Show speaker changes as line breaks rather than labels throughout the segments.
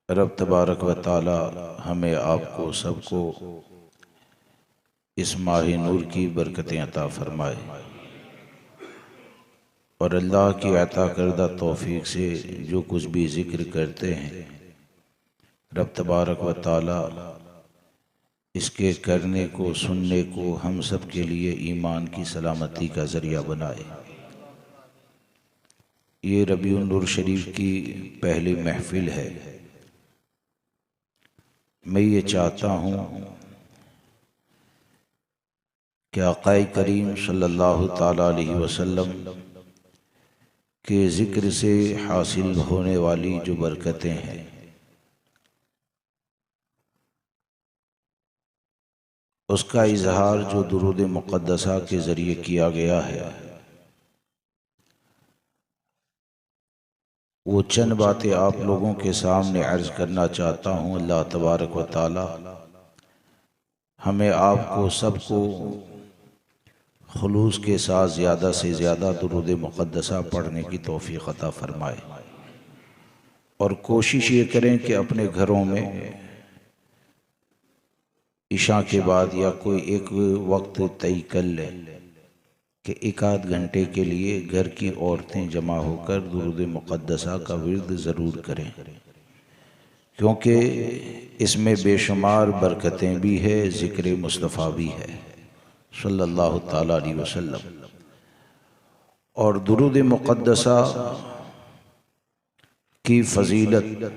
रब तबारक व ताला हमें आपको सबको इस माह नूर की बरकतें अता फरमाए और अल्लाह की अता करदा तौफीक से जो कुछ भी ज़िक्र करते हैं रब तबारक व ताला इसके करने को सुनने को हम सब के लिए ईमान की सलामती का ज़रिया बनाए। ये रबीउन नूर शरीफ की पहली महफिल है। मैं ये चाहता हूँ कि आक़ाए करीम सल्लल्लाहु ताला अलैहि वसल्लम के ज़िक्र से हासिल होने वाली जो बरकतें हैं उसका इजहार जो दुरूद मुक़द्दसा के ज़रिए किया गया है वो चंद बातें आप लोगों के सामने अर्ज़ करना चाहता हूँ। अल्लाह तबारक व ताला हमें आपको सबको खुलूस के साथ ज़्यादा से ज़्यादा दुरूद मुक़द्दसा पढ़ने की तौफ़ीक़ अता फ़रमाए और कोशिश ये करें कि अपने घरों में इशा के बाद या कोई एक वक्त तय कर लें कि एक आध घंटे के लिए घर की औरतें जमा होकर दुरूद मुक़द्दसा का विर्द ज़रूर करें, क्योंकि इसमें बेशुमार बरकतें भी है, ज़िक्र मुस्तफ़ा भी है सल्लल्लाहु ताला अलैहि वसल्लम। और दुरूद मुक़द्दसा की फ़जीलत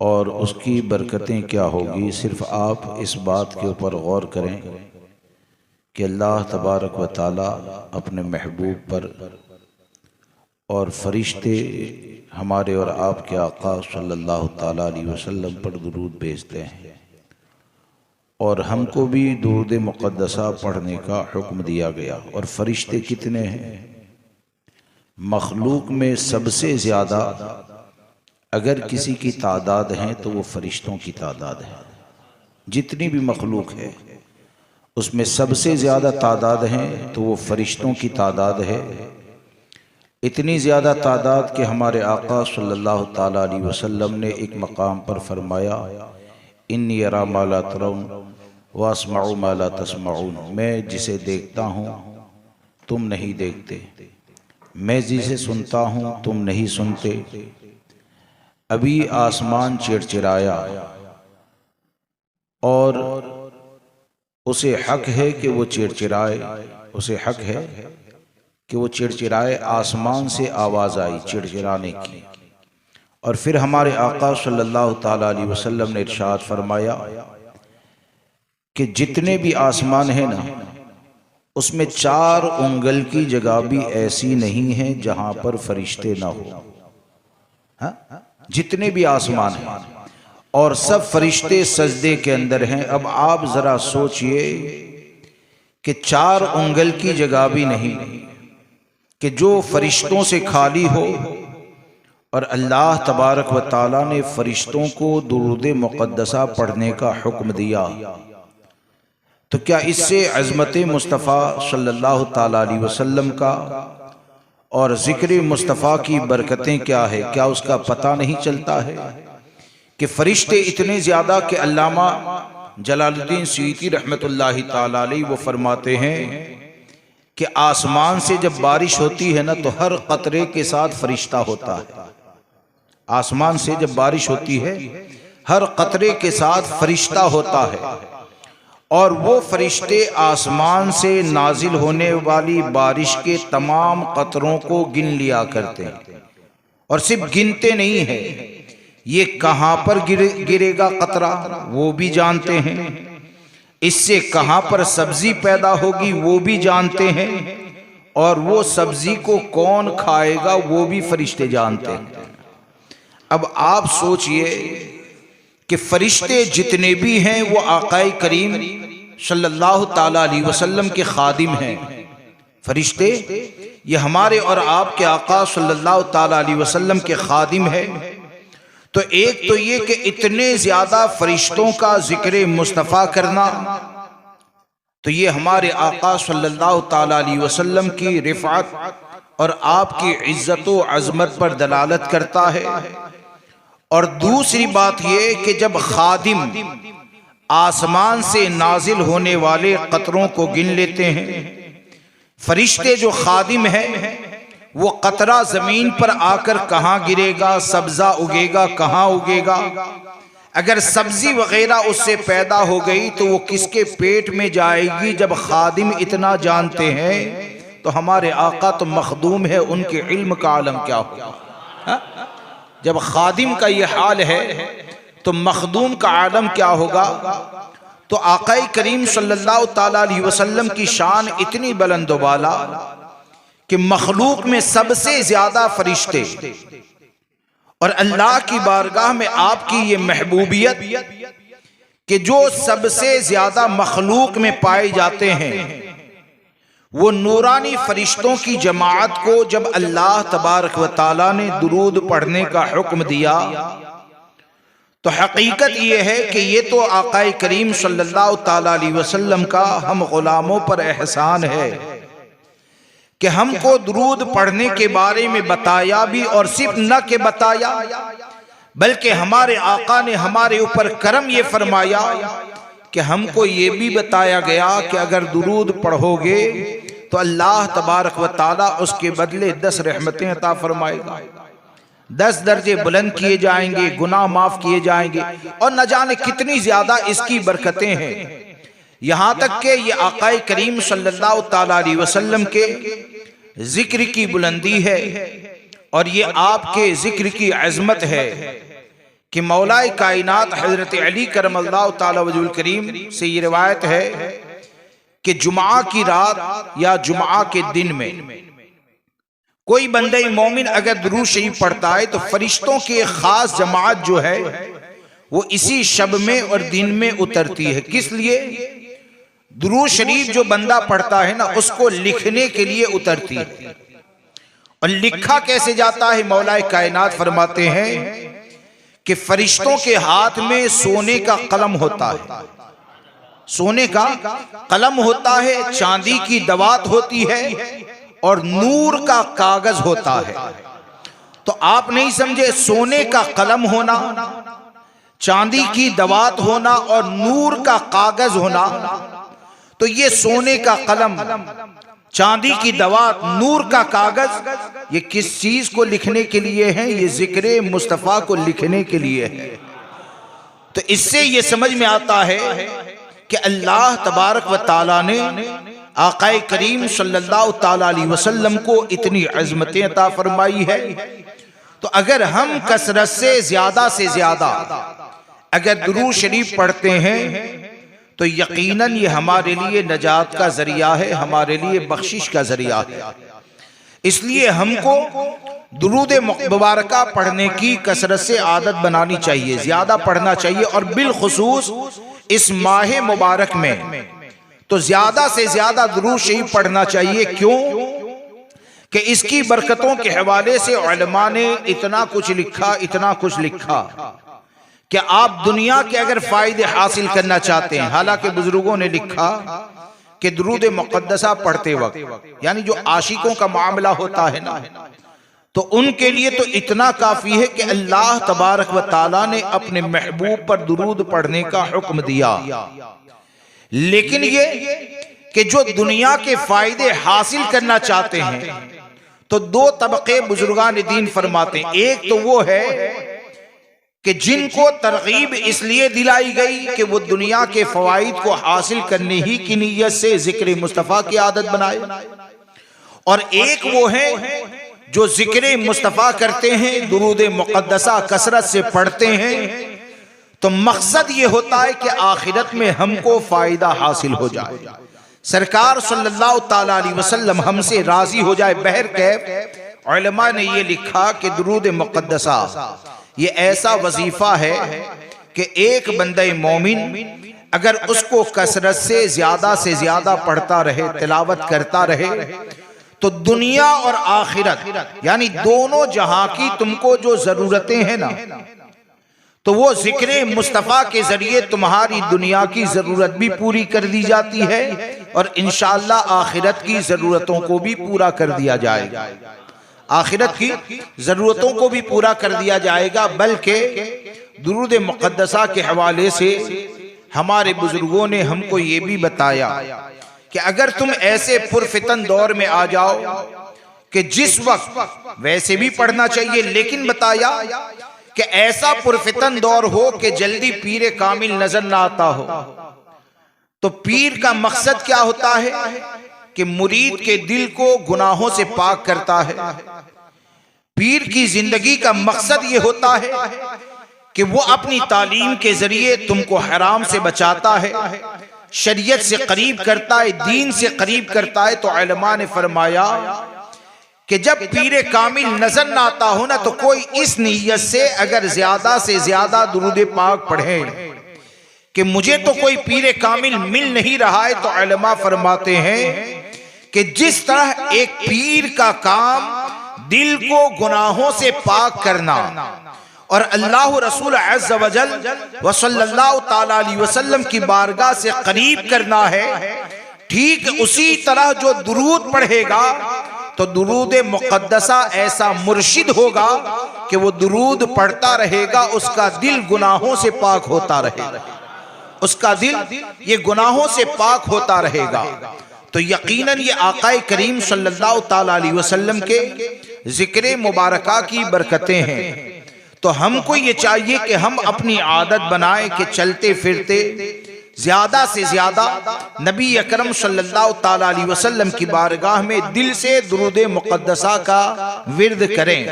और उसकी बरकतें क्या होगी, सिर्फ़ आप इस बात के ऊपर गौर करें कि अल्लाह तबारक व ताला अपने महबूब पर और फरिश्ते हमारे और आपके आका सल्लल्लाहु ताला अलैहि वसल्लम पर दुरूद भेजते हैं और हमको भी दुरूद मुक़द्दसा पढ़ने का हुक्म दिया गया। और फरिश्ते कितने हैं? मखलूक में सबसे ज़्यादा अगर किसी की तादाद है तो वो फरिश्तों की तादाद है। जितनी भी मखलूक है उसमें सबसे ज़्यादा तादाद है तो वो फरिश्तों की तादाद है। इतनी ज़्यादा तादाद कि हमारे आका सल्लल्लाहु ताला अलैहि वसल्लम ने एक मकाम पर फरमाया, इन्नी अरा मा ला तरौन व अस्मउ मा ला तस्मऊन, मैं जिसे देखता हूँ तुम नहीं देखते, मैं जिसे सुनता हूँ तुम नहीं सुनते। अभी आसमान चिड़चिड़ाया और उसे हक है कि वो चिड़चिड़ाए, उसे हक है कि वो चिड़चिड़ाए। आसमान से आवाज़ आई चिड़चिड़ाने की और फिर हमारे आका सल्लल्लाहु ताला अलैहि वसल्लम ने इरशाद फरमाया कि जितने भी आसमान है ना उसमें 4 उंगल की जगह भी ऐसी नहीं है जहां पर फरिश्ते ना हो। हाँ? जितने भी आसमान हैं और सब फरिश्ते सजदे के अंदर हैं। अब आप जरा सोचिए कि 4 उंगल की जगह भी नहीं कि जो फरिश्तों से खाली हो और अल्लाह तबारक व ताला ने फरिश्तों को दुरूद मुक़द्दसा पढ़ने का हुक्म दिया, तो क्या इससे अज़मत मुस्तफ़ा सल्लल्लाहु ताला अलैहि वसल्लम का और ज़िक्र मुस्तफ़ा की बरकतें क्या है, क्या उसका पता नहीं चलता है कि फरिश्ते इतने ज़्यादा कि अल्लामा जलालुद्दीन सुयूती रहमतुल्लाहि ताला अलैहि वो फरमाते हैं कि आसमान से जब बारिश होती है ना तो हर कतरे के साथ फरिश्ता होता है। आसमान से जब बारिश होती है हर कतरे के साथ फरिश्ता होता है और वो फरिश्ते आसमान से नाजिल होने वाली बारिश के तमाम कतरों को गिन लिया करते हैं और सिर्फ गिनते नहीं है, ये कहां पर गिरेगा कतरा वो भी जानते हैं, इससे कहां पर सब्जी पैदा होगी वो भी जानते हैं और वो सब्जी को कौन खाएगा वो भी फरिश्ते जानते हैं। अब आप सोचिए कि फरिश्ते जितने भी हैं वो आक़ाए करीम सल्लल्लाहु ताला अलैहि वसल्लम के खादिम हैं। फरिश्ते ये हमारे और आपके आका सल्लल्लाहु ताला अलैहि वसल्लम के खादिम है। तो एक तो ये कि इतने ज्यादा फरिश्तों का जिक्र मुस्तफ़ा करना, तो ये हमारे आका सल्लल्लाहु ताला अलैहि वसल्लम की रिफ़अत और आपकी इज्जत व अज़मत पर दलालत करता है। और दूसरी बात यह कि जब खादिम आसमान से नाजिल होने वाले कतरों को गिन लेते हैं, फरिश्ते जो खादिम है वो कतरा जमीन पर आकर कहाँ गिरेगा, सब्जा उगेगा कहाँ उगेगा, अगर सब्जी वगैरह उससे पैदा हो गई तो वो किसके पेट में जाएगी। जब खादिम इतना जानते हैं तो हमारे आका तो मखदूम है, उनके इल्म का आलम क्या होगा। जब खादिम का ये हाल है तो मखदूम का आलम क्या होगा। तो आका करीम सल्लल्लाहु ताला अलैहि वसल्लम की शान इतनी बुलंद वाला कि मखलूक में सबसे ज्यादा फरिश्ते और अल्लाह की बारगाह में आपकी ये महबूबियत कि जो सबसे ज्यादा मखलूक में पाए जाते हैं, वो नूरानी फरिश्तों की जमात को जब अल्लाह तबारक व ताला ने दुरूद पढ़ने का हुक्म दिया तो हकीकत ये है कि ये तो आका करीम सल्लल्लाहु ताला अलैहि वसल्लम का हम गुलामों पर एहसान है कि हमको दुरूद पढ़ने के बारे में बताया भी, और सिर्फ न के बताया बल्कि हमारे आका ने हमारे ऊपर करम ये फरमाया कि हमको ये भी बताया गया कि अगर दुरूद पढ़ोगे तो अल्लाह तबारक व ताला उसके बदले 10 रहमतें अता फरमाएगा, 10 दर्जे बुलंद किए जाएंगे, गुनाह माफ किए जाएंगे, और न जाने कितनी ज्यादा इसकी बरकतें हैं। यहां तक कि ये आका करीम सल्लल्लाहु ताला अलैहि वसल्लम के जिक्र की बुलंदी है और ये आपके जिक्र की अजमत है कि मौलाए कायनात हजरत अली करमल्लाहु ताला वजहुल करीम से ये रिवायत है कि जुमा की रात या जुमा के दिन में कोई बंदे मोमिन अगर दुरूद शरीफ पढ़ता है तो फरिश्तों की एक खास जमात जो है वो इसी शब में और दिन में उतरती है। किस लिए? दुरूद शरीफ जो बंदा पढ़ता है ना, उसको लिखने के लिए उतरती है। और लिखा कैसे जाता है? मौलाए कायनात फरमाते हैं कि फरिश्तों के हाथ में सोने का कलम होता है, सोने का कलम होता है, चांदी की दवात होती है और नूर का कागज होता है। तो आप नहीं समझे, सोने का कलम होना, चांदी की दवात होना और नूर का कागज होना। तो ये सोने का कलम, चांदी की दवात, नूर का कागज, ये किस चीज को लिखने के लिए है? ये जिक्र मुस्तफा को लिखने के लिए है। तो इससे ये समझ में आता है कि अल्लाह तबारक व ताला ने आकाए करीम सल्लल्लाहु ताला अलैहि वसल्लम को इतनी अज़मतें अता फरमाई है। तो अगर हम कसरत से ज्यादा अगर दुरूद शरीफ पढ़ते हैं तो यकीनन ये हमारे लिए नजात का जरिया है, हमारे लिए बख्शिश का जरिया है। इसलिए हमको दुरूद मुबारका पढ़ने की कसरत से आदत बनानी चाहिए, ज्यादा पढ़ना चाहिए। और बिलखुसूस इस माह मुबारक में तो ज्यादा से ज्यादा दुरूद शरीफ पढ़ना चाहिए। क्यों? कि इसकी बरकतों के हवाले से उलमा ने इतना कुछ लिखा कि आप दुनिया के अगर फायदे हासिल करना चाहते हैं, हालांकि बुजुर्गों ने लिखा कि दुरूद मुक़द्दसा पढ़ते वक्त, यानी जो आशिकों का मामला होता है ना, तो उनके लिए तो इतना काफी है कि अल्लाह तबारक व ताला ने अपने महबूब पर दुरूद पढ़ने का हुक्म दिया। लेकिन ये कि जो दुनिया के फायदे हासिल करना चाहते हैं तो 2 तबके बुजुर्गान दीन फरमाते हैं। एक तो वो है कि जिनको तरगीब इसलिए दिलाई गई कि वो दुनिया के फवाइद को हासिल करने ही की नीयत से जिक्र मुस्तफा की आदत बनाए, और एक वो है जो जिक्र मुस्तफा करते हैं, दुरूद मुक़द्दसा कसरत से पढ़ते हैं। तो मकसद ये होता है कि आखिरत में हमको फायदा हासिल हो जाए, सरकार सल्लल्लाहु ताला अलैहि वसल्लम हमसे राजी हो जाए। बहरकैफ उलमा ने ये लिखा कि दुरूद मुक़द्दसा ये ऐसा वजीफा है कि एक बंदे मोमिन अगर उसको कसरत से ज्यादा पढ़ता रहे, तिलावत करता रहे, तो दुनिया और आखिरत यानी दोनों जहां की तुमको जो जरूरतें हैं ना, तो वो जिक्र मुस्तफा के जरिए तुम्हारी दुनिया की जरूरत भी पूरी कर दी जाती है और इंशाअल्लाह आखिरत की जरूरतों को भी पूरा कर दिया जाएगा। आखिरत की ज़रूरतों को भी पूरा कर दिया जाएगा। बल्कि दुरूद मुक़द्दसा के हवाले से हमारे बुजुर्गों ने हमको ये भी बताया कि अगर तुम ऐसे पुरफितन दौर में आ जाओ कि जिस वक्त वैसे भी पढ़ना चाहिए, लेकिन बताया कि ऐसा पुरफितन दौर हो कि जल्दी पीर कामिल नजर ना आता हो, तो पीर का मकसद क्या होता है कि मुरीद के दिल को गुनाहों से पाक करता है। पीर की जिंदगी का मकसद ये होता है कि वो अपनी तालीम के जरिए तुमको हराम से बचाता है, शरीयत से करीब करता है, दीन से करीब करता है। तो उलमा ने फरमाया कि जब पीर कामिल नजर ना आता हो ना, तो कोई इस नीयत से अगर ज्यादा से ज्यादा दुरूद पाक पढ़े कि मुझे तो कोई पीर कामिल मिल नहीं रहा है, तो उलमा फरमाते हैं कि जिस तरह एक पीर का काम दिल को गुनाहों से पाक करना और अल्लाह रसूल अज़्ज़ व जल व सल्लल्लाहु तआला अलैहि वसल्लम की बारगाह से करीब करना है, ठीक उसी तरह जो दुरूद पढ़ेगा तो दुरूद मुक़द्दसा ऐसा मुर्शिद होगा कि वो दुरूद पढ़ता रहेगा, उसका दिल गुनाहों से पाक होता रहेगा, उसका दिल ये गुनाहों से पाक होता रहेगा। तो यकीनन ये आकाए करीम सल्लल्लाहु तआला अलैहि वसल्लम के जिक्र मुबारका की बरकतें हैं। तो हमको ये चाहिए कि हम अपनी आदत बनाएं कि चलते फिरते ज्यादा से ज्यादा नबी अकरम सल्लल्लाहु तआला अलैहि वसल्लम की बारगाह में दिल से दुरूद मुक़द्दसा का विर्द करें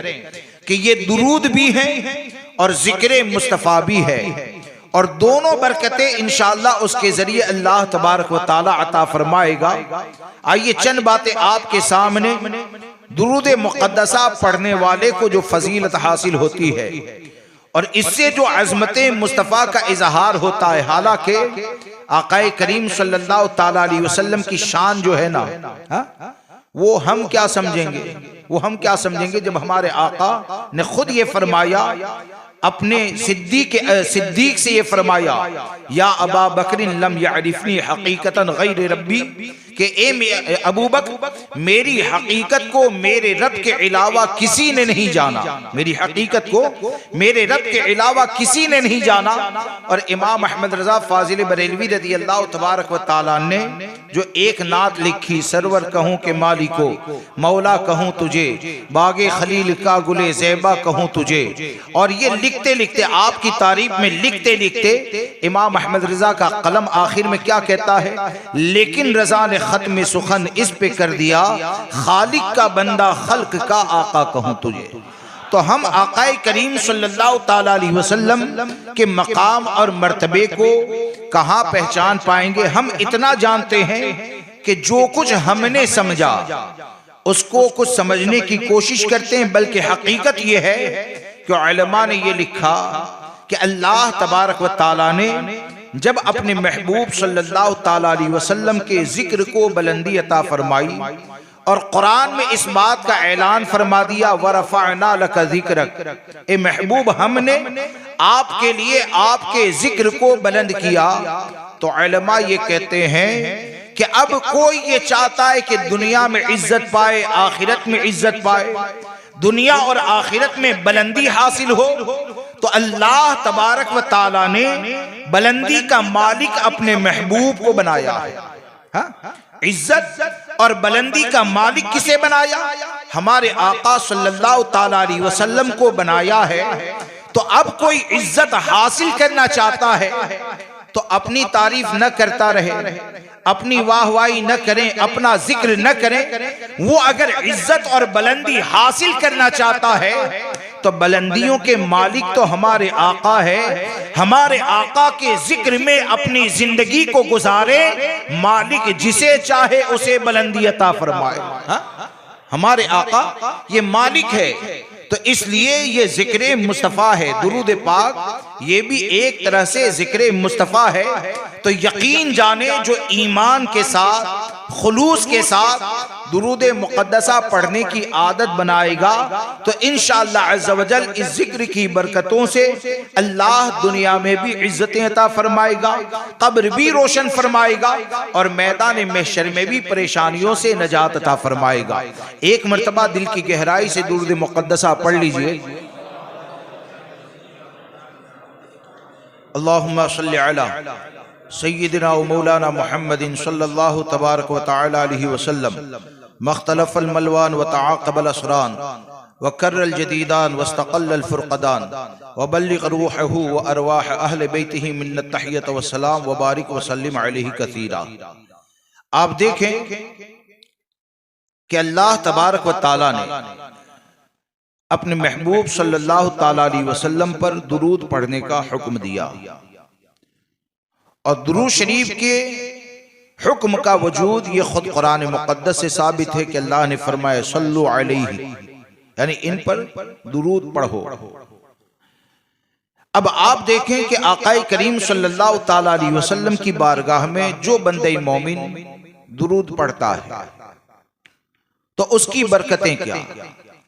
कि ये दुरूद भी है और जिक्र मुस्तफ़ा भी है, और दोनों बरकतें इंशाअल्लाह उसके जरिए अल्लाह तबारक व तआला अता फरमाएगा। आइए चंद बातें आपके सामने दुरूद मुक़द्दसा पढ़ने वाले को जो फजीलत हासिल होती है और इससे जो अज़मत मुस्तफ़ा का इजहार होता है। हालांकि आकाए करीम सल्लल्लाहु तआला अलैहि वसल्लम की शान जो है ना, वो हम क्या समझेंगे जब हमारे आका ने खुद ये फरमाया, अपने सिद्दीक से ये फरमाया, या अबा बकरिन लम यअरिफनी हकीकतन गैर रब्बी, कि ए अबू बकर मेरी हकीकत को मेरे रब के अलावा किसी ने नहीं जाना, मेरी हकीकत को मेरे रब के अलावा किसी ने नहीं जाना। और इमाम अहमद रजा फाजिल बरेलवी रज़ी अल्लाह तबारक व तआला ने जो एक नात लिखी, सरवर कहूँ के मालिको मौला कहूँ तुझे, बागे खलील का गुले ज़ैबा कहूँ तुझे। और ये लिखते लिखते आपकी तारीफ में लिखते लिखते इमाम अहमद रजा का कलम आखिर में क्या कहता है, लेकिन रजा ने खत्म सुखन इस पे कर दिया, खालिक का बंदा खल्क का आका कहूँ तुझे। तो हम आकाए करीम सल्लल्लाहु तआला अलैहि वसल्लम के मकाम और मर्तबे को कहाँ पहचान पाएंगे। हम इतना जानते हैं कि जो कुछ हमने समझा उसको कुछ समझने की कोशिश करते हैं, बल्कि हकीकत यह है कि उलमा ने ये लिखा कि अल्लाह तबारक व तआला ने जब अपने महबूब सल्लल्लाहु तआला अलैहि वसल्लम के जिक्र को बुलंदी अता फरमाई और कुरान में इस बात का ऐलान फरमा दिया, वरफ़अना लका ज़िक्रक, ए महबूब हमने आपके लिए आपके जिक्र को बुलंद किया। तो उलमा ये कहते हैं कि अब कोई ये चाहता है कि दुनिया में इज्जत पाए, आखिरत में इज्जत पाए, दुनिया और आखिरत में बुलंदी हासिल हो, तो अल्लाह तबारक व तआला ने बुलंदी का मालिक अपने महबूब को बनाया है। इज्जत और बुलंदी का मालिक किसे बनाया? हमारे आका सल्लल्लाहु तआला अलैहि वसल्लम को बनाया है। तो अब कोई इज्जत हासिल करना चाहता है तो अपनी तारीफ न करता रहे, अपनी वाहवाही न करें, अपना जिक्र न करें। वो अगर इज्जत और बुलंदी हासिल करना चाहता है तो बुलंदियों के मालिक तो हमारे आका है। हमारे आका के जिक्र में अपनी जिंदगी को गुजारे, मालिक जिसे चाहे उसे बुलंदी अता फरमाए। हमारे आका ये मालिक है, तो इसलिए ये जिक्र मुस्तफ़ा है। दुरूद पाक ये भी एक तरह से जिक्र मुस्तफ़ा है। तो यकीन जाने जो ईमान के साथ खुलूस के साथ दुरूद मुक़द्दसा पढ़ने की आदत बनाएगा तो इंशाअल्लाह अज़्ज़ा वजल इस जिक्र की बरकतों से अल्लाह दुनिया में भी इज्जतें अता फरमाएगा, कब्र भी रोशन फरमाएगा और मैदान महशर में भी परेशानियों से नजात अता फरमाएगा। एक मर्तबा दिल की गहराई से दुरूद मुक़द्दसा पढ़ लीजिए। अल्लाहुम्मा सल्लि अला सय्यिदिना व मौलाना मुहम्मदिन सल्लल्लाहु तबारक व तआला अलैहि वसल्लम मख्तलफल मलवान व तआक़बल असरान व कर्रल जदीदान वस्तक़ल्लल फुरक़दान व बल्लिग़ रूहहु व अरवाह अहले बैतिही मिन्नत तहियत व सलाम व बारिक व सल्लिम अलैहि कसीरा। आप देखें कि अल्लाह तबारक व तआला ने अपने महबूब सल्लल्लाहु ताला अलैहि वसल्लम पर दुरूद पढ़ने का हुक्म दिया और दुरूद शरीफ के हुक्म का वजूद ये खुद कुरान मुक़द्दस से साबित है कि अल्लाह ने फरमाया सल्लु अलैहि, यानी इन पर दुरूद पढ़ो। अब आप देखें कि आक़ाए करीम सल्लल्लाहु ताला अलैहि वसल्लम की बारगाह में जो बंदे मोमिन दुरूद पढ़ता है तो उसकी बरकतें क्या।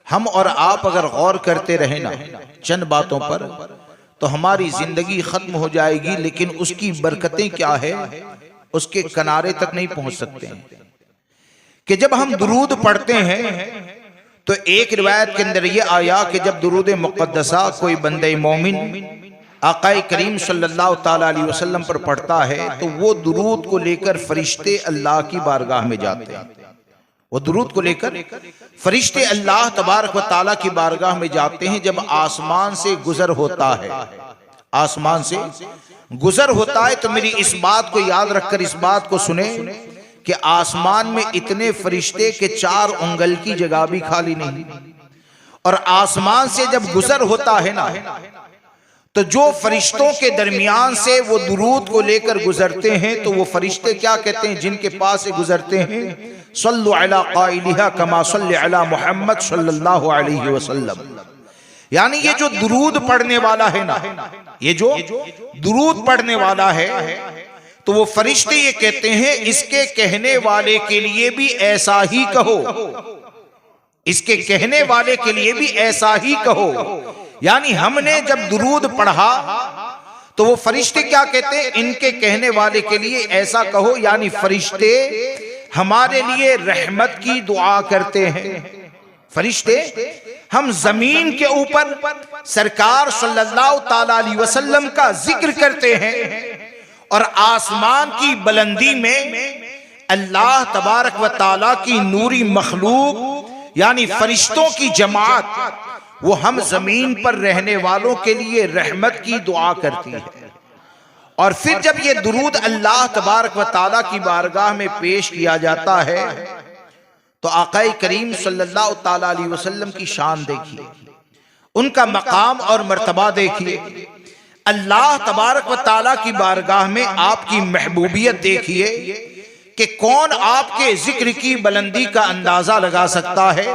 हम और आप अगर गौर करते रहे ना चंद बातों पर तो हमारी जिंदगी खत्म हो जाएगी, लेकिन उसकी बरकतें क्या है उसके किनारे तक नहीं पहुंच सकते हैं। कि जब हम दुरूद पढ़ते हैं तो एक रिवायत के अंदर यह आया कि जब दुरूद मुक़द्दसा कोई बंदे मोमिन आक़ाए करीम सल्लल्लाहु ताला अलैहि वसल्लम पर पढ़ता है तो वो दुरूद को लेकर फरिश्ते अल्लाह की बारगाह में जाते हैं। वो दुरूद को लेकर फरिश्ते अल्लाह तबारक व ताला की बारगाह में जाते हैं। जब आसमान से गुजर होता है, आसमान से गुजर होता है तो मेरी इस बात को याद रखकर इस बात को सुने कि आसमान में इतने फरिश्ते के 4 उंगल की जगह भी खाली नहीं। और आसमान से जब गुजर होता है ना तो जो फरिश्तों के दरमियान से वो दुरूद को लेकर गुजरते हैं तो वो फरिश्ते क्या कहते हैं जिनके पास से गुजरते हैं, सल्लु अला क़ाइलिहा कमा सल्ले अला मुहम्मद सल्लल्लाहु अलैहि वसल्लम। यानी ये जो दुरूद पढ़ने वाला है ना, ये जो दुरूद पढ़ने वाला है तो वो फरिश्ते ये कहते हैं इसके कहने वाले के लिए भी ऐसा ही कहो, इसके कहने वाले के लिए भी ऐसा ही कहो। यानी हमने जब दुरूद पढ़ा तो वो फरिश्ते क्या कहते हैं, इनके कहने वाले के लिए ऐसा कहो। यानी फरिश्ते हमारे लिए रहमत की दुआ करते हैं। फरिश्ते हम जमीन के ऊपर सरकार सल्लल्लाहु ताला अलैहि वसल्लम का जिक्र करते हैं और आसमान की बुलंदी में अल्लाह तबारक व ताला की नूरी मखलूक यानी फरिश्तों की जमात वो हम जमीन पर रहने वालों के लिए रहमत की दुआ करती है। और फिर जब ये दुरूद अल्लाह तबारक व ताला की बारगाह में पेश किया जाता है तो आक़ाए करीम सल्लल्लाहु ताला अलैहि वसल्लम की शान देखिए, उनका मकाम और मर्तबा देखिए। अल्लाह तबारक व ताला की बारगाह में आपकी महबूबियत देखिए कि कौन आपके जिक्र की बुलंदी का अंदाजा लगा सकता है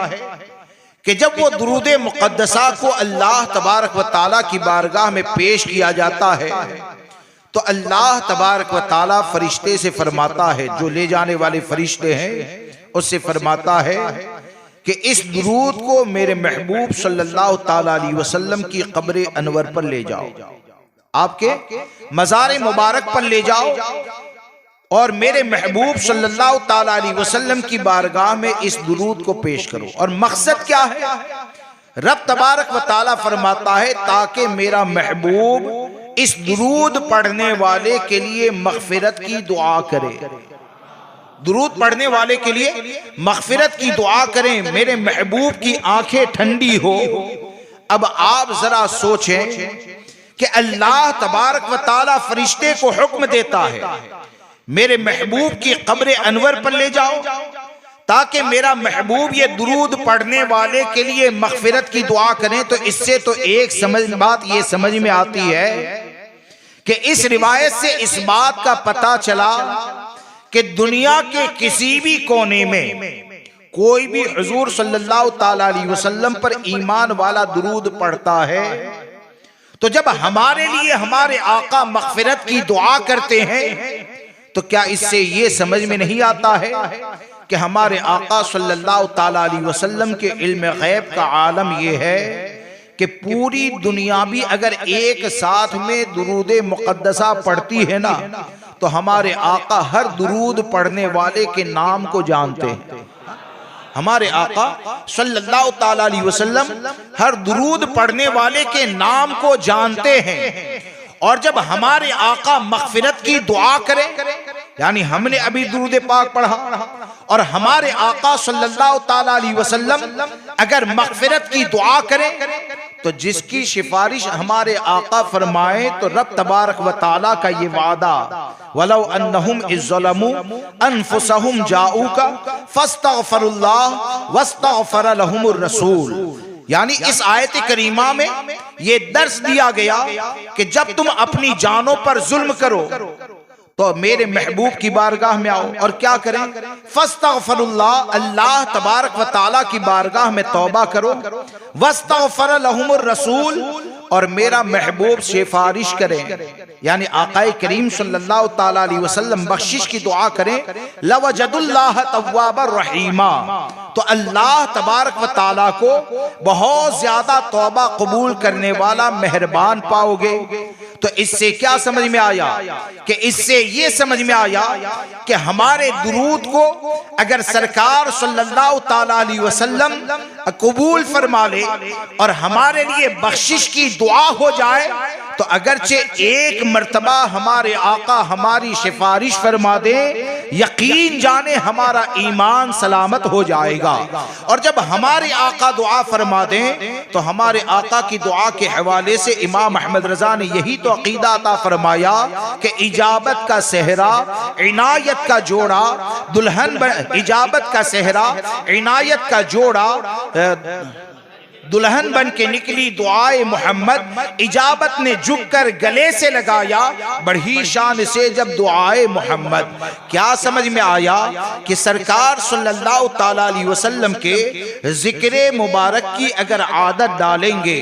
कि जब वो दुरूद मुक़द्दसा को अल्लाह तबारक व ताला की बारगाह में पेश किया जाता है तो अल्लाह तबारक व ताला फरिश्ते से फरमाता है, जो ले जाने वाले फरिश्ते हैं उससे फरमाता है कि इस दुरूद को मेरे महबूब सल्लल्लाहु ताला अलैहि वसल्लम की कब्र अनवर पर ले जाओ, आपके मज़ार मुबारक पर ले जाओ और मेरे महबूब सल्लल्लाहु ताला अलैहि वसल्लम की बारगाह में इस दुरूद को पेश करो। और मकसद क्या है, रब तबारक व ताला फरमाता है ताकि मेरा महबूब इस दुरूद पढ़ने वाले के लिए मग़फ़िरत की दुआ करे, दुरूद पढ़ने वाले के लिए मग़फ़िरत की दुआ करें, मेरे महबूब की आंखें ठंडी हो। अब आप जरा सोचें कि अल्लाह तबारक व ताला फरिश्ते को हुक्म देता है मेरे महबूब की कब्र अनवर पर ले जाओ ताकि मेरा महबूब ये दुरूद पढ़ने वाले के लिए मग़फ़िरत की दुआ करें। तो इससे तो एक बात ये समझ में आती है कि इस रिवायत से इस बात का पता चला कि दुनिया के किसी भी कोने में कोई भी हुजूर सल्लल्लाहु ताला अलैहि वसल्लम पर ईमान वाला दुरूद पढ़ता है तो जब हमारे लिए हमारे आका मग़फ़िरत की दुआ करते हैं तो क्या इससे ये समझ में नहीं आता है कि हमारे आका सल्लल्लाहु ताला अलैहि वसल्लम के इल्म गैब का आलम ये है कि पूरी दुनिया भी अगर एक साथ में दुरूद मुक़द्दसा पढ़ती है ना, तो हमारे आका हर दुरूद पढ़ने वाले के नाम को जानते हैं। हमारे आका सल्लल्लाहु ताला अलैहि वसल्लम हर दुरूद पढ़ने वाले के नाम को जानते हैं। और जब हमारे आका मग़फ़िरत की दुआ करें, यानी हमने अभी दुरूद पाक पढ़ा और हमारे आका सल्लल्लाहु ताला अलैहि वसल्लम अगर मग़फ़िरत की दुआ करें, तो जिसकी सिफारिश हमारे आका फरमाए, तो रब तबारक व ताला का ये वादा, वलौ अन्नहुम इज़्ज़लमू अनफुसहुम जाऊका फस्तग़फिरुल्लाह वस्तग़फर लहुमुर रसूल। यानी इस आयत करीमा में ये दर्स दिया गया कि जब तुम अपनी जानों पर जुल्म करो तो मेरे महबूब की बारगाह में आओ और क्या करें, फस्तग़फिरुल्लाह, अल्लाह तबारक व ताला की बारगाह में तौबा करो, वस्तग़फर लहुमुर रसूल, और मेरा महबूब सिफारिश करें, यानी आकाए करीम सल्लल्लाहु ताला अलैहि वसल्लम बख्शिश की दुआ करें, लवजदुल्लाह तव्वाबर रहीमा, तो अल्लाह तबारक व ताला को बहुत ज्यादा तौबा कबूल करने वाला मेहरबान पाओगे। तो इससे क्या समझ में आया कि इससे ये समझ में आया कि हमारे दुरूद को अगर सरकार सल्लल्लाहु ताला अलैहि वसल्लम कबूल फरमा ले और हमारे लिए बख्शिश की दुआ हो जाए, तो अगरचे एक मर्तबा हमारे आका हमारी सिफारिश फरमा दे, यकीन जाने हमारा ईमान सलामत हो जाएगा। और जब हमारे आका दुआ फरमा दें, तो हमारे आका की दुआ के हवाले से इमाम अहमद रजा ने यही तो अकीदा अता फरमाया कि इजाबत का सेहरा इनायत का जोड़ा दुल्हन, इजाबत का सेहरा इनायत का जोड़ा दुल्हन बन के निकली दुआए मोहम्मद, इजाबत ने झुककर गले से लगाया बड़ी शान से जब दुआए मोहम्मद। क्या समझ में आया कि सरकार सल्लल्लाहु ताला अलैहि वसल्लम के जिक्र मुबारक की अगर आदत डालेंगे,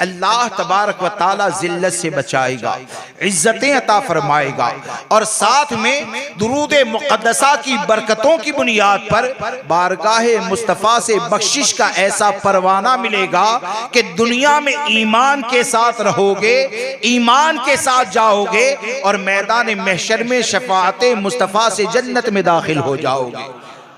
अल्लाह तबारक व ताला जिल्लत से बचाएगा, इज्जतें अता फरमाएगा, और साथ में दुरूद मुक़द्दसा की बरकतों की बुनियाद पर बारगाहे मुस्तफ़ा से बख्शिश का ऐसा परवाना मिलेगा कि दुनिया में ईमान के साथ रहोगे, ईमान के साथ जाओगे और मैदान महशर में शफाअते मुस्तफा से जन्नत में दाखिल हो जाओगे।